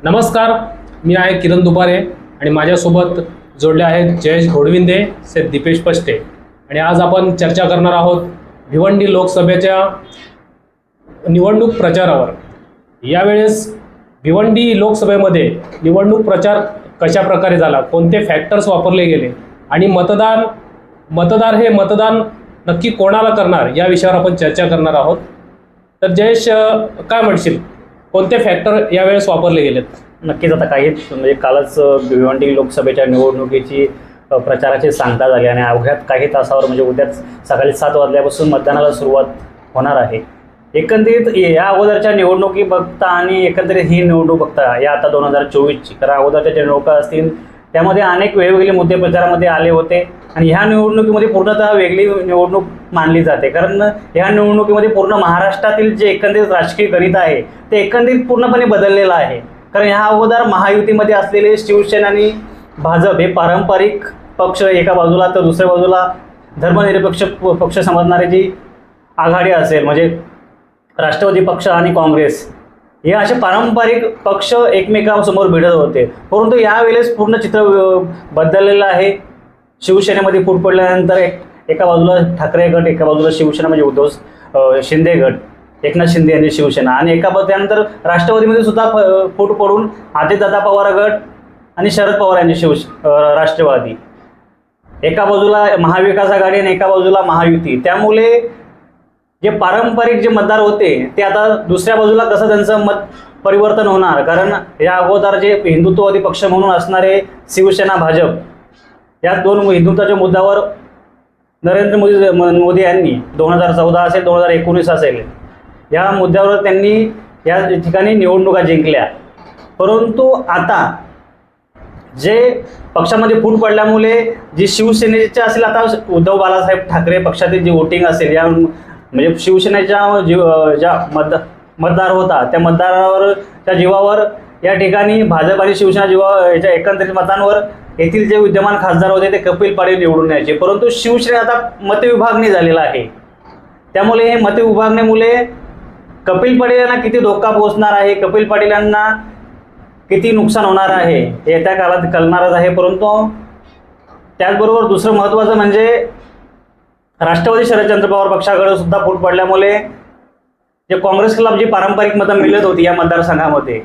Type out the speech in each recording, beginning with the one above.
नमस्कार, मी आहे किरण दुपारे आणि माझ्यासोबत जोडले आहेत जयेश घोडविंदे से दीपेश पष्टे आणि आज आपण चर्चा करणार आहोत भिवंडी लोकसभेच्या निवडणूक प्रचारावर। यावेळेस भिवंडी लोकसभेमध्ये निवडणूक प्रचार कशा प्रकारे झाला, कोणते फॅक्टर्स वापरले गेले आणि मतदार हे मतदान नक्की कोणाला करणार या विषयावर आपण चर्चा करणार आहोत। तर जयेश, काय म्हणशील, कोणते फॅक्टर यावेळेस वापरले गेलेत? नक्कीच आता काही म्हणजे कालच भिवंडी लोकसभेच्या निवडणुकीची प्रचाराची सांगता झाली आणि अवघ्यात काही तासावर म्हणजे उद्याच सकाळी 7 वाजल्यापासून मतदानाला सुरुवात होणार आहे। एकंदरीत या अगोदरच्या निवडणुकी बघता आणि एकंदरीत ही निवडणूक बघता या आता 2024ची, कारण अगोदरच्या ज्या निवडणुका असतील त्यामध्ये अनेक वेगवेगळे मुद्दे प्रचारामध्ये आले होते आणि ह्या निवडणुकीमध्ये पूर्णतः वेगळी निवडणूक मानली जाते, कारण ह्या निवडणुकीमध्ये पूर्ण महाराष्ट्रातील जे एकंदरीत राजकीय गणित आहे ते एकंदरीत पूर्णपणे बदललेलं आहे। कारण ह्या अगोदर महायुतीमध्ये असलेले शिवसेना आणि भाजप हे पारंपरिक पक्ष एका बाजूला, तर दुसऱ्या बाजूला धर्मनिरपेक्ष पक्ष समजणारे जी आघाडी असेल म्हणजे राष्ट्रवादी पक्ष आणि काँग्रेस, हे असे पारंपरिक पक्ष एकमेकांसमोर भिडत होते। परंतु यावेळेस पूर्ण चित्र बदललेलं आहे। शिवसेनेमध्ये फूट पडल्यानंतर एका बाजूला ठाकरे गट, एका बाजूला शिवसेना म्हणजे उद्धव शिंदे गट, एकनाथ शिंदे यांची शिवसेना, आणि त्यानंतर राष्ट्रवादीमध्ये सुद्धा फूट पडून अजितदादा पवार गट आणि शरद पवार यांची राष्ट्रवादी, एका बाजूला महाविकास आघाडी आणि एका बाजूला महायुती। त्यामुळे जे पारंपरिक जे मतदार होते ते आता दुसऱ्या बाजूला कसं त्यांचं मत परिवर्तन होणार, कारण या अगोदर जे हिंदुत्ववादी पक्ष म्हणून असणारे शिवसेना भाजप, या दोन हिंदुत्वाच्या मुद्द्यावर नरेंद्र मोदी यांनी 2014 असेल 2019 असेल या मुद्द्यावर त्यांनी या ठिकाणी निवडणुका जिंकल्या। परंतु आता जे पक्षामध्ये फूट पडल्यामुळे जी शिवसेनेचे असेल, आता उद्धव बाळासाहेब ठाकरे पक्षातील जी वोटिंग असेल या म्हणजे शिवसेनेच्या ज्या मतदार होता त्या मतदारावर त्या जीवावर या ठिकाणी भाजप आणि शिवसेना याच्या एकंदरीत मतांवर येथील जे विद्यमान खासदार होते ते कपिल पाटील निवडून यायचे। परंतु शिवसेना आता मतविभागणी झालेला आहे, त्यामुळे हे मतविभागणीमुळे कपिल पाटील यांना किती धोका पोहोचणार आहे, कपिल पाटील यांना किती नुकसान होणार आहे येत्या काळात कळणारच आहे। परंतु त्याचबरोबर दुसरं महत्त्वाचं म्हणजे राष्ट्रवादी शरदचंद्र पवार पक्षाकडे सुद्धा फूट पडल्यामुळे जे काँग्रेस क्लब जी पारंपरिक मतं मिळत होती या मतदारसंघामध्ये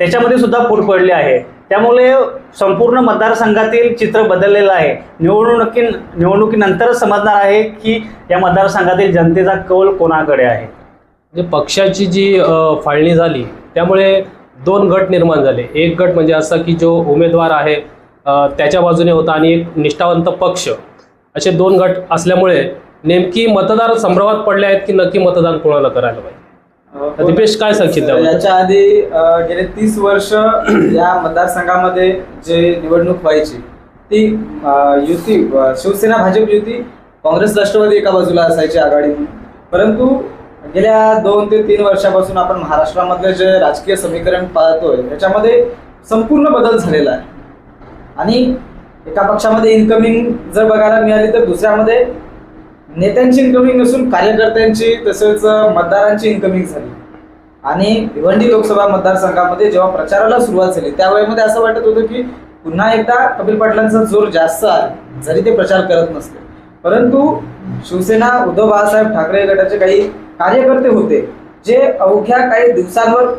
त्याच्यामध्ये सुद्धा फूट पडली आहे। त्यामुळे संपूर्ण मतदारसंघातील चित्र बदललेलं आहे। निवडणुकीनंतरच समजणार आहे की या मतदारसंघातील जनतेचा कौल कोणाकडे आहे। म्हणजे पक्षाची जी फाळणी झाली त्यामुळे 2 गट निर्माण झाले। एक गट म्हणजे असा की जो उमेदवार आहे त्याच्या बाजूने होता आणि एक निष्ठावंत पक्ष, असे 2 गट असल्यामुळे नेमकी मतदार संभ्रमात पडले आहेत की नक्की मतदान कोणाला करायला पाहिजे। दीपेश, काय सांगशील त्यावर? याच्या आधी गेले 30 वर्ष या मतदारसंघामध्ये जे निवडणूक व्हायची ती युती, शिवसेना भाजप युती, काँग्रेस राष्ट्रवादी एका बाजूला असायची आघाडी। परंतु गेल्या 2 ते 3 वर्षापासून आपण महाराष्ट्रामधले जे राजकीय समीकरण पाहतोय त्याच्यामध्ये संपूर्ण बदल झालेला आहे आणि एका पक्षामध्ये इन्कमिंग जर बघायला मिळाली तर दुसऱ्यामध्ये नेत्यांची इन्कमिंग नसून कार्यकर्त्यांची तसेच मतदारांची इन्कमिंग झाली। आणि भिवंडी लोकसभा मतदारसंघामध्ये जेव्हा प्रचाराला सुरुवात झाली त्यावेळेमध्ये असं वाटत होतं की पुन्हा एकदा कपिल पाटलांचा जोर जास्त आहे, जरी ते प्रचार करत नसते। परंतु शिवसेना उद्धव बाळासाहेब ठाकरे गटाचे काही कार्यकर्ते होते जे अवघ्या काही दिवसांवर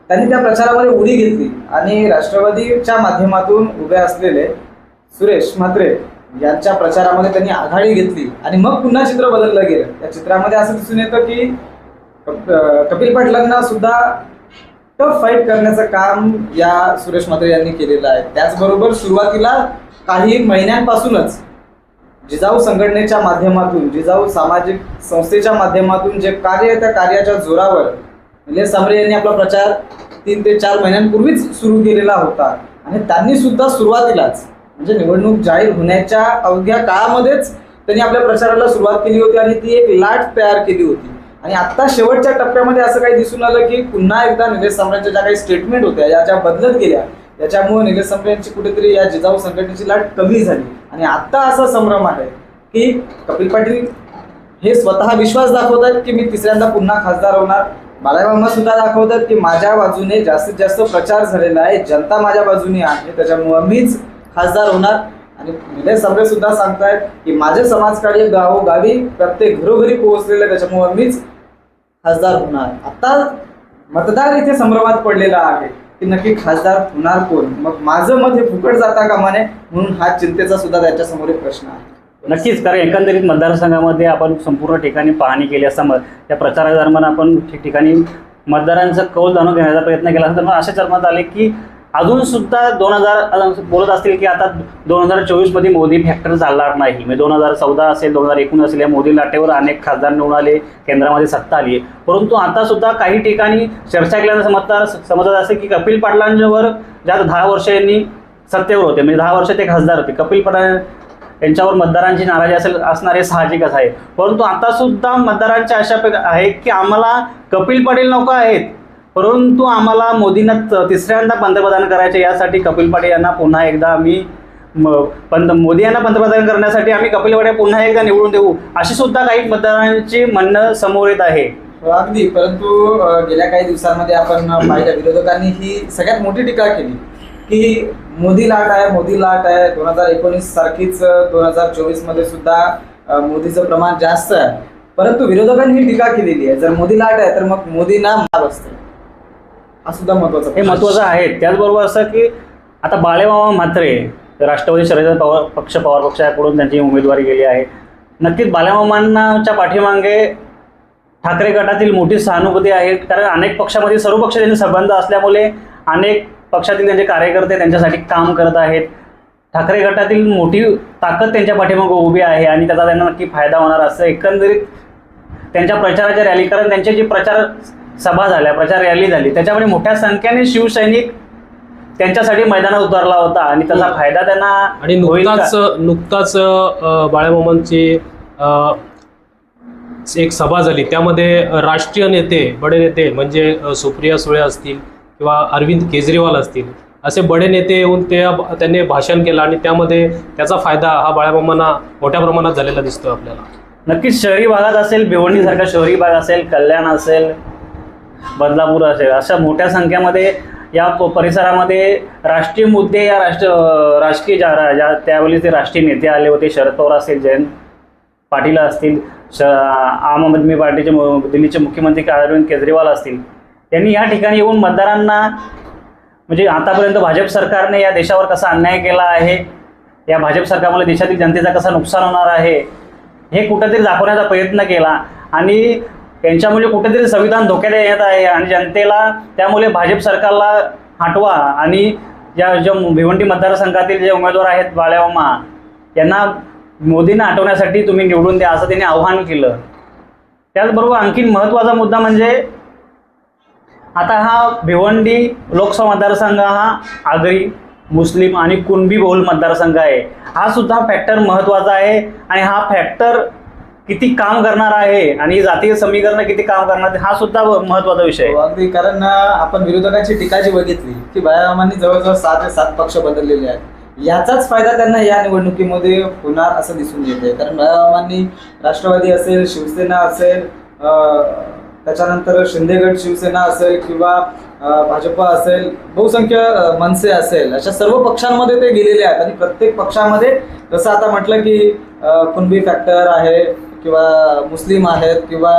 त्यांनी त्या प्रचारामध्ये उडी घेतली आणि राष्ट्रवादीच्या माध्यमातून उभे असलेले सुरेश म्हात्रे यांच्या प्रचारामध्ये त्यांनी आघाडी घेतली आणि मग पुन्हा चित्र बदललं गेलं। या चित्रामध्ये असं दिसून येतं की कपिल पाटलांना सुद्धा टफ फाईट करण्याचं काम या सुरेश म्हात्रे यांनी केलेलं आहे। त्याचबरोबर सुरुवातीला काही महिन्यांपासूनच जिजाऊ संघटनेच्या माध्यमातून, जिजाऊ सामाजिक संस्थेच्या माध्यमातून जे कार्य त्या कार्याच्या जोरावर निलेश सांबरे यांनी आपला प्रचार 3 ते 4 महिन्यांपूर्वीच सुरू केलेला होता आणि त्यांनी सुद्धा सुरुवातीलाच म्हणजे निवडणूक जाहीर होण्याच्या अवघ्या काळामध्येच त्यांनी आपल्या प्रचाराला सुरुवात केली होती आणि ती एक लाट तयार केली होती। आणि आता शेवटच्या टप्प्यामध्ये असं काही दिसून आलं की पुन्हा एकदा निलेश सांबरेंच्या ज्या काही स्टेटमेंट होत्या या ज्या बदलत गेल्या त्याच्यामुळे निलेश सांबरे यांची कुठेतरी या जिजाऊ संघटनेची लाट कमी झाली आणि आता असा संभ्रम आहे की कपिल पाटील हे स्वतः विश्वास दाखवतात की मी 3ऱ्यांदा पुन्हा खासदार होणार बाळामामा सुद्धा दाखवतात की माझ्या बाजूने जास्तीत जास्त प्रचार झालेला आहे, जनता माझ्या बाजूने आहे, त्याच्यामुळं मीच खासदार होणार. आणि निलेश साबळे सुद्धा सांगतायत की माझे समाजकार्य गावोगावी प्रत्येक घरोघरी पोहोचलेलं आहे, त्याच्यामुळं मीच खासदार होणार. आता मतदार इथे संभ्रमात पडलेला आहे की नक्की खासदार होणार कोण, मग माझं मत हे फुकट जाता कामा नये, म्हणून हा चिंतेचा सुद्धा त्यांच्यासमोर एक प्रश्न आहे. नक्कीच, कारण एकंदरीत मतदारसंघामध्ये आपण संपूर्ण ठिकाणी पाहणी केली असता त्या प्रचारादरम्यान आपण ठिकठिकाणी मतदारांचा कौल जाणून घेण्याचा प्रयत्न केला असता, तर असे चर्मात आले की अजून सुद्धा 2000 बोलत असतील की आता 2024 मोदी फॅक्टर चालणार नाही. म्हणजे 2014 असेल, 2019 असेल, या मोदी लाटेवर अनेक खासदार निवडून आले, केंद्रामध्ये सत्ता आली आहे. परंतु आता सुद्धा काही ठिकाणी चर्चा केल्यानंतर समजत असेल की कपिल पाटलांवर ज्या 10 वर्ष यांनी सत्तेवर होते, म्हणजे 10 वर्ष ते खासदार होते, कपिल पाटील यांच्यावर मतदारांची नाराजी असणार हे साहजिकच आहे. परंतु आता सुद्धा मतदारांच्या अशा आहे की आम्हाला कपिल पाटील नको आहेत, परंतु आम्हाला मोदींना तिसऱ्यांदा पंतप्रधान करायचे, यासाठी कपिल पाटील यांना पुन्हा एकदा आम्ही मोदी यांना पंतप्रधान करण्यासाठी आम्ही कपिल पाटील पुन्हा एकदा निवडून देऊ, अशी सुद्धा काही मतदारांची म्हणणं समोर येत आहे. अगदी, परंतु गेल्या काही दिवसांमध्ये आपण पाहिलं विरोधकांनी ही सगळ्यात मोठी टीका केली की मोदी लाट आहे, मोदी लाट आहे. 2019 सारखीच 2024 मध्ये सुद्धा मोदीचं प्रमाण जास्त आहे. परंतु विरोधकांनी ही टीका केलेली आहे, जर मोदी लाट आहे तर मग मोदींना मार बसते, हा सुद्धा महत्वाचा हे महत्त्वाचं आहे. त्याचबरोबर असं की आता बाळेमामा म्हात्रे राष्ट्रवादी शरद पवार पक्षाकडून त्यांची उमेदवारी गेली आहे. नक्कीच बाळेमामांच्या पाठीमागे ठाकरे गटातील मोठी सहानुभूती आहे, कारण अनेक पक्षामध्ये सर्व पक्ष त्यांचे संबंध असल्यामुळे अनेक पक्षातील त्यांचे कार्यकर्ते त्यांच्यासाठी काम करत आहेत. ठाकरे गटातील मोठी ताकद त्यांच्या पाठीमागे उभी आहे आणि त्याचा त्यांना नक्की फायदा होणार असं एकंदरीत त्यांच्या प्रचाराच्या रॅली, कारण त्यांच्या जी प्रचार सभा झाल्या, प्रचार रॅली झाली, त्याच्यामुळे मोठ्या संख्येने शिवसैनिक त्यांच्यासाठी मैदानात उतरला होता आणि त्याचा फायदा त्यांना. आणि नुकताच बाळामामांची एक सभा झाली, त्यामध्ये राष्ट्रीय नेते, बडे नेते म्हणजे सुप्रिया सुळे असतील किंवा अरविंद केजरीवाल असतील, असे बडे नेते येऊन त्यांनी भाषण केलं आणि त्यामध्ये त्याचा फायदा हा बाळामामांना मोठ्या प्रमाणात झालेला दिसतो आपल्याला. नक्कीच शहरी भागात असेल, भिवंडीसारखा शहरी भाग असेल, कल्याण असेल, बदलापूर असेल, अशा मोठ्या संख्येमध्ये या परिसरामध्ये राष्ट्रीय मुद्दे, या राजकीय त्यावेळी ते राष्ट्रीय नेते आले होते. शरद पवार असतील, जयंत पाटील असतील, आम आदमी पार्टीचे दिल्लीचे मुख्यमंत्री अरविंद केजरीवाल असतील, त्यांनी या ठिकाणी येऊन मतदारांना, म्हणजे आतापर्यंत भाजप सरकारने या देशावर कसा अन्याय केला आहे, या भाजप सरकारमुळे देशातील जनतेचा कसा नुकसान होणार आहे, हे कुठेतरी दाखवण्याचा प्रयत्न केला. आणि त्यांच्यामुळे कुठेतरी संविधान धोक्यात येत आहे आणि जनतेला त्यामुळे भाजप सरकारला हटवा आणि ज्या भिवंडी मतदारसंघातील जे उमेदवार आहेत बाळामामा, यांना मोदींना हटवण्यासाठी तुम्ही निवडून द्या, असं त्यांनी आव्हान केलं. त्याचबरोबर आणखीन महत्त्वाचा मुद्दा म्हणजे आता हा भिवंडी लोकसभा मतदारसंघ हा आगरी, मुस्लिम आणि कुणबी बहुल मतदारसंघ आहे. हा सुद्धा फॅक्टर महत्त्वाचा आहे आणि हा फॅक्टर किती काम करणार आहे आणि जातीय समीकरण किती काम करणार हा सुद्धा महत्त्वाचा विषय आहे. अगदी, कारण आपण विरोधकांची टीका जी बघितली की बाळामामांनी जवळजवळ 6 ते 7 पक्ष बदललेले आहेत, याचाच फायदा त्यांना या निवडणुकीमध्ये होणार असं दिसून येते. कारण बाळामामांनी राष्ट्रवादी असेल, शिवसेना असेल, त्याच्यानंतर शिंदेगड शिवसेना असेल किंवा भाजप असेल, बहुसंख्य मनसे असेल, अशा सर्व पक्षांमध्ये ते गेलेले आहेत. आणि प्रत्येक पक्षामध्ये जसं आता म्हटलं की कुणबी फॅक्टर आहे किंवा मुस्लिम आहेत किंवा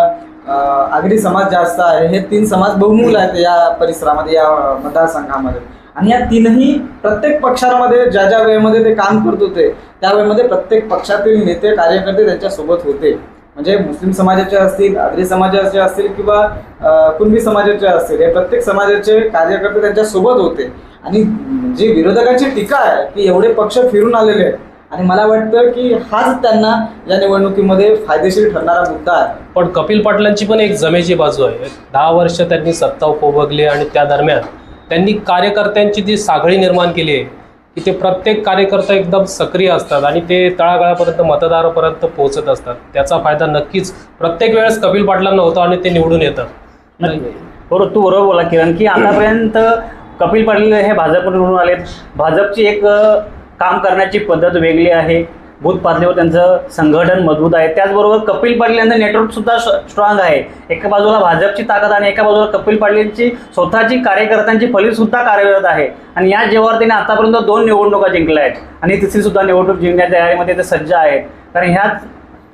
आगरी समाज जास्त आहे, हे 3 समाज बहुमूल आहेत या परिसरामध्ये, या मतदारसंघामध्ये. आणि या 3ही प्रत्येक पक्षांमध्ये ज्या ज्या वेळेमध्ये ते काम करत होते त्या वेळेमध्ये प्रत्येक पक्षातील नेते कार्यकर्ते त्यांच्यासोबत होते. म्हणजे मुस्लिम समाजाचे असतील, आगरी समाजाचे असतील किंवा कुणबी समाजाचे असतील, हे प्रत्येक समाजाचे कार्यकर्ते त्यांच्यासोबत होते. आणि जी विरोधकांची टीका आहे की एवढे पक्ष फिरून आलेले आहेत, आणि मला वाटतं की हाच त्यांना या निवडणुकीमध्ये फायदेशीर ठरणारा मुद्दा आहे. पण कपिल पाटलांची पण एक जमेची बाजू आहे. 10 वर्ष त्यांनी सत्ता उपभोगली आणि त्या दरम्यान त्यांनी कार्यकर्त्यांची जी साखळी निर्माण केली आहे की ते प्रत्येक कार्यकर्ता एकदम सक्रिय असतात आणि ते तळागाळापर्यंत मतदारापर्यंत पोहोचत असतात. त्याचा फायदा नक्कीच प्रत्येक वेळेस कपिल पाटलांना होतो आणि ते निवडून येतात. बरोबर, तू बरोबर बोला किरण, की आतापर्यंत कपिल पाटील हे भाजपकडून आलेत. भाजपची एक काम करण्याची पद्धत वेगळी आहे. बूथ पातळीवर त्यांचं संघटन मजबूत आहे. त्याचबरोबर कपिल पाटील यांचं नेटवर्क सुद्धा स्ट्रॉंग आहे. एका बाजूला भाजपची ताकद आणि एका बाजूला कपिल पाटीलची स्वतःची कार्यकर्त्यांची फळी सुद्धा कार्यरत आहे. आणि या जेव्हा त्यांनी आतापर्यंत 2 निवडणुका जिंकल्या आहेत आणि तिसरी सुद्धा निवडणूक जिंकण्याच्या तयारीमध्ये ते सज्ज आहेत.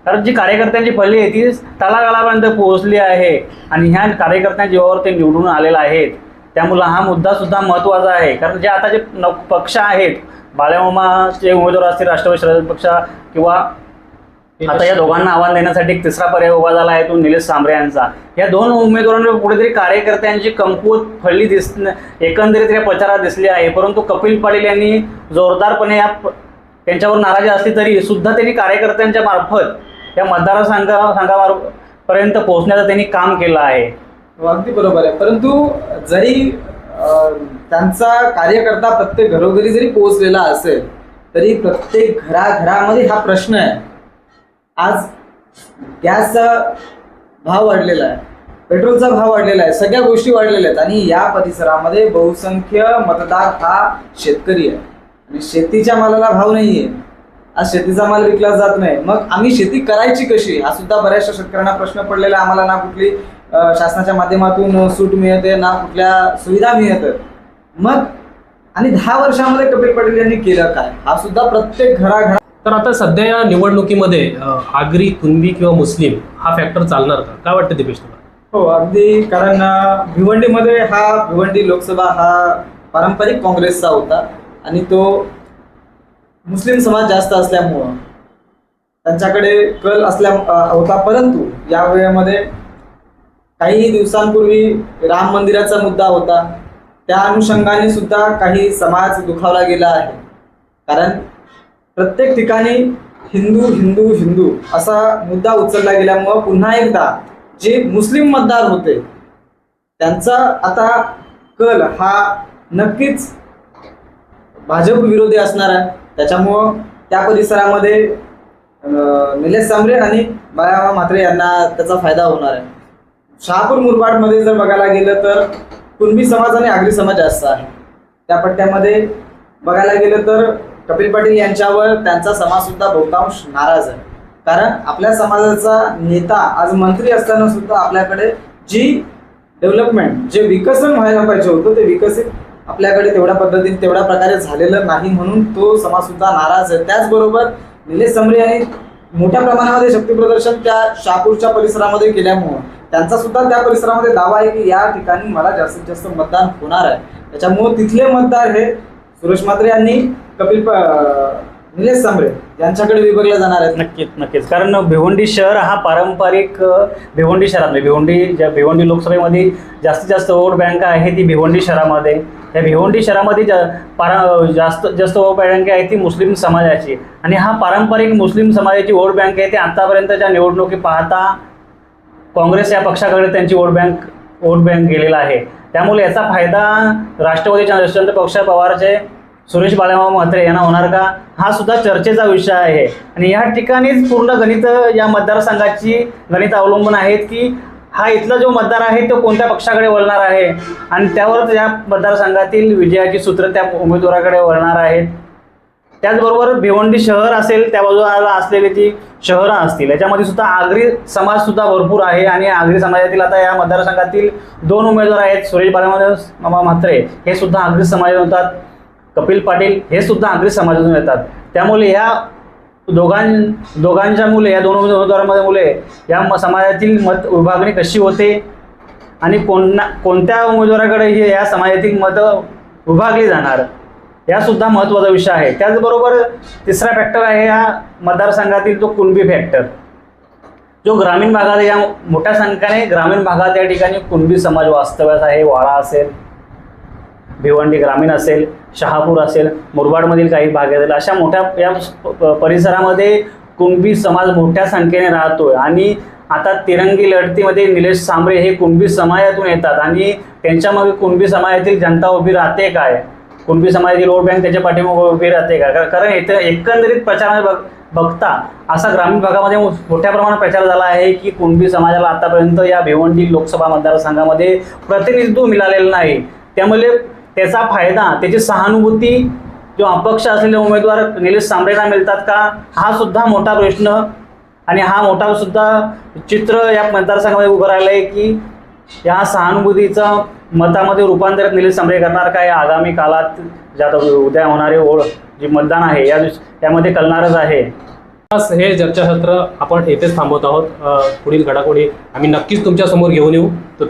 कारण जी कार्यकर्त्यांची फळी आहे ती तळागाळापर्यंत पोहोचली आहे आणि ह्या कार्यकर्त्यांच्या जीवावर ते निवडून आलेले आहेत. त्यामुळे हा मुद्दा सुद्धा महत्त्वाचा आहे. कारण जे आता जे पक्ष आहेत, बाळामामाचे उमेदवार असतील राष्ट्रवादी शरद पक्ष किंवा आता या दोघांना आव्हान देण्यासाठी एक तिसरा पर्याय उभा झाला आहे तो निलेश सांबरे यांचा. या 2 उमेदवारांवर कुठेतरी कार्यकर्त्यांची कमकुवत फळली एकंदरीत या प्रचारात दिसली आहे. परंतु कपिल पाटील यांनी जोरदारपणे त्यांच्यावर नाराजी असली तरी सुद्धा त्यांनी कार्यकर्त्यांच्या मार्फत या मतदारसंघापर्यंत पोहोचण्याचं त्यांनी काम केलं आहे. अगदी बरोबर आहे. परंतु जरी त्यांचा कार्यकर्ता प्रत्येक घरोघरी जरी पोहोचलेला असेल तरी प्रत्येक घराघरामध्ये हा प्रश्न आहे. आज गॅसचा भाव वाढलेला आहे, पेट्रोलचा भाव वाढलेला आहे, सगळ्या गोष्टी वाढलेल्या आहेत आणि या परिसरामध्ये बहुसंख्य मतदार हा शेतकरी आहे आणि शेतीच्या मालाला भाव नाहीये. आज शेतीचा माल विकला जात नाही. मग आम्ही शेती करायची कशी हा सुद्धा बऱ्याचशा शेतकऱ्यांना प्रश्न पडलेला. आम्हाला ना कुठली शासनाच्या माध्यमातून सूट मिळते ना कुठल्या सुविधा मिळतात. मग आणि 10 वर्षामध्ये कपिल पाटील यांनी केलं काय हा सुद्धा प्रत्येक घराघरा. तर आता सध्या या निवडणुकीमध्ये आगरी, कुणबी किंवा मुस्लिम हा फॅक्टर चालणार का? काय वाटतं दिपेश तुला? हो अगदी. कारण भिवंडीमध्ये भिवंडी लोकसभा हा पारंपरिक काँग्रेसचा होता आणि तो मुस्लिम समाज जास्त असल्यामुळं त्यांच्याकडे कल होता. परंतु या वेळेमध्ये काही दिवसांपूर्वी राम मंदिराचा मुद्दा होता. त्या अनुषंगाने सुद्धा काही समाज दुखावला गेला आहे. कारण प्रत्येक ठिकाणी हिंदू हिंदू हिंदू असा मुद्दा उचलला गेल्यामुळं पुन्हा एकदा जे मुस्लिम मतदार होते त्यांचा आता कल हा नक्कीच भाजप विरोधी असणार आहे. त्याच्यामुळं त्या परिसरामध्ये निलेश सांबरे आणि बाळामामा म्हात्रे यांना त्याचा फायदा होणार आहे. शहापूर मुरबाडमध्ये जर बघायला गेलं तर कुणबी समाज आणि आगरी समाज जास्त आहे. त्या पट्ट्यामध्ये बघायला गेलं तर कपिल पाटील यांच्यावर त्यांचा समाज सुद्धा बहुतांश नाराज आहे. कारण आपल्या समाजाचा नेता आज मंत्री असताना सुद्धा आपल्याकडे जी डेव्हलपमेंट जे विकसन व्हायला पाहिजे होतं ते विकसित आपल्याकडे तेवढ्या पद्धतीने तेवढ्या प्रकारे झालेलं नाही म्हणून तो समाज सुद्धा नाराज आहे. त्याचबरोबर निलेश सांबरे यांनी मोठ्या प्रमाणामध्ये शक्ती प्रदर्शन त्या शहापूरच्या परिसरामध्ये केल्यामुळं त्यांचा सुद्धा त्या परिसरामध्ये दावा आहे की या ठिकाणी मला जास्तीत जास्त मतदान होणार आहे. त्याच्यामुळे तिथले मतदार हे सुरेश म्हात्रे यांनी निलेश सांबरे यांच्याकडे विभागले जाणार आहेत. नक्कीच. कारण भिवंडी शहर हा पारंपरिक भिवंडी शहरात भिवंडी लोकसभेमध्ये जास्तीत जास्त वोट बँक आहे ती भिवंडी शहरामध्ये. या भिवंडी शहरामध्ये जास्त वोट बँक आहे ती मुस्लिम समाजाची आणि हा पारंपरिक मुस्लिम समाजाची वोट बँक आहे ती आतापर्यंतच्या निवडणुकी पाहता काँग्रेस या पक्षाकडे त्यांची वोट बँक गेलेला आहे. त्यामुळे याचा फायदा राष्ट्रवादीच्या यशवंत पक्ष पवारचे सुरेश बाळामामा म्हात्रे यांना होणार का हा सुद्धा चर्चेचा विषय आहे. आणि या ठिकाणीच पूर्ण गणित या मतदारसंघाची गणित अवलंबून आहेत की हा इथला जो मतदार आहे तो कोणत्या पक्षाकडे वळणार आहे आणि त्यावरच या मतदारसंघातील विजयाची सूत्र त्या उमेदवाराकडे वळणार आहेत. त्याचबरोबर भिवंडी शहर असेल त्या बाजूला असलेली ती शहरं असतील याच्यामध्ये सुद्धा आगरी समाज सुद्धा भरपूर आहे आणि आगरी समाजातील आता या मतदारसंघातील 2 उमेदवार आहेत सुरेश बाळामामा म्हात्रे हे सुद्धा आगरी समाजातून येतात. कपिल पाटील हे सुद्धा आगरी समाजातून येतात. त्यामुळे ह्या दोघांच्या मुले या 2 उमेदवारांमुळे या समाजातील मत विभागणी कशी होते आणि कोणत्या उमेदवाराकडे या समाजातील मतं विभागली जाणार या सुद्धा महत्त्वाचा विषय आहे. त्याचबरोबर तिसरा फॅक्टर आहे या मतदारसंघातील तो कुणबी फॅक्टर जो ग्रामीण भागात या मोठ्या संख्येने ग्रामीण भागात या ठिकाणी कुणबी समाज वास्तव्यास आहे. वाळा असेल, भिवंडी ग्रामीण असेल, शहापूर असेल, मुरबाडमधील काही भाग असेल अशा मोठ्या या परिसरामध्ये कुणबी समाज मोठ्या संख्येने राहतोय आणि आता तिरंगी लढतीमध्ये निलेश सांबरे हे कुणबी समाजातून येतात आणि त्यांच्यामागे कुणबी समाजातील जनता उभी राहते काय, कुणबी समाजाची वोट बँक त्याच्या पाठीमागे उभी राहते का? कारण इथं एकंदरीत प्रचारामध्ये बघता असा ग्रामीण भागामध्ये मोठ्या प्रमाणात प्रचार झाला आहे की कुणबी समाजाला आतापर्यंत या भिवंडी लोकसभा मतदारसंघामध्ये प्रतिनिधित्व मिळालेलं नाही. त्यामुळे त्याचा फायदा त्याची सहानुभूती जो अपक्ष असलेले उमेदवार निलेश सांबरेंना मिळतात का, हा सुद्धा मोठा प्रश्न आणि हा मोठा सुद्धा चित्र या मतदारसंघामध्ये उभं राहिलं आहे की या सहानुभूतीचं मतामध्ये रूपांतरित निलेश सांबरे करणार काय आगामी काळात ज्यात उद्या होणारे जे मतदान आहे यामध्ये कळणारच आहे. आज हे चर्चासत्र आपण येथेच थांबवत आहोत. पुढील घडामोडी आम्ही नक्कीच तुमच्या समोर घेऊन येऊ. तर